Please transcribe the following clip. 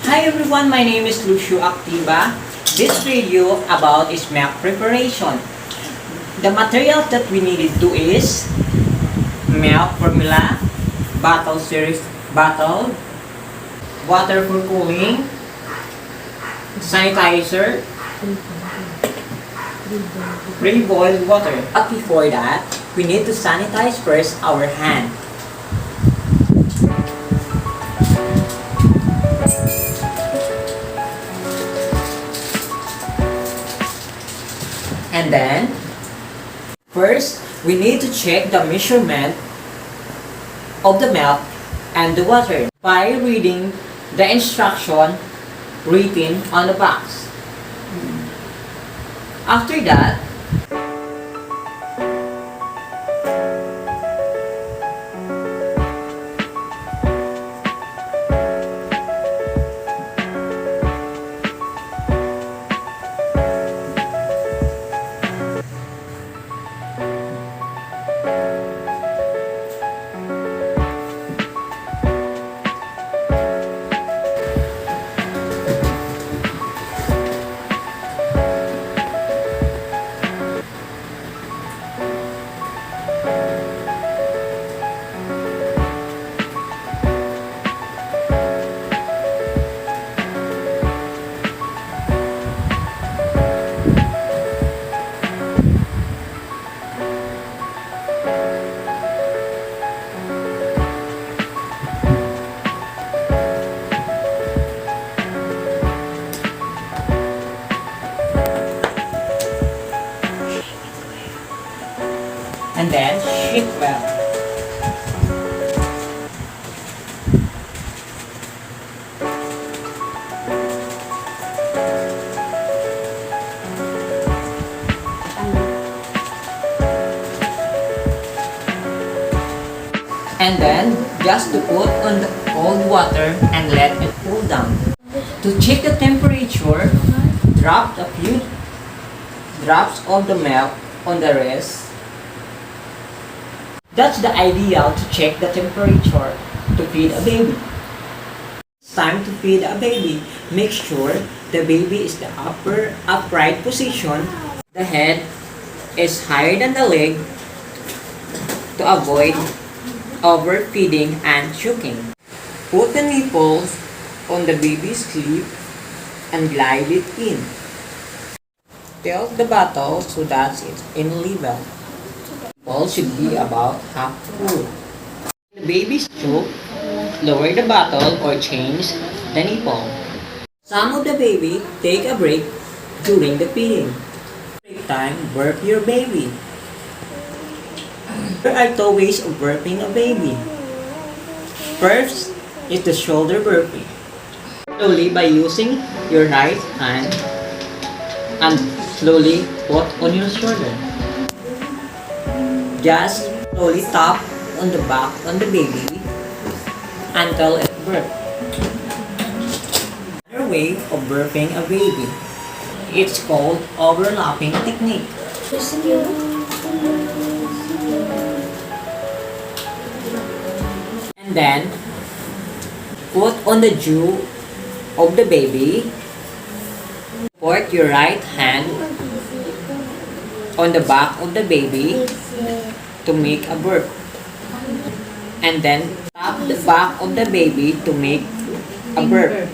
Hi everyone, my name is Luchio Activa. This video about is milk preparation. The material that we needed to is milk formula, bottle series bottle, water for cooling, sanitizer, pre-boiled water. But before that, we need to sanitize first our hand. And then, first, we need to check the measurement of the milk and the water by reading the instruction written on the box. After that, shake well. And then, just to put on the cold water and let it cool down. To check the temperature, drop a few drops of the milk on the wrist. That's the ideal to check the temperature to feed a baby. It's time to feed a baby. Make sure the baby is the upright position. The head is higher than the leg to avoid overfeeding and choking. Put the nipples on the baby's sleeve and glide it in. Tilt the bottle so that it's in level. Ball should be about half full. The baby's choke, lower the bottle or change the nipple. Some of the baby take a break during the feeding. Break time, burp your baby. There are two ways of burping a baby. First is the shoulder burping. Slowly by using your right hand and slowly put on your shoulder. Just slowly tap on the back on the baby until it burps. Another way of burping a baby. It's called overlapping technique. And then, put on the jaw of the baby. Put your right hand on the back of the baby to make a burp. And then tap the back of the baby to make a burp.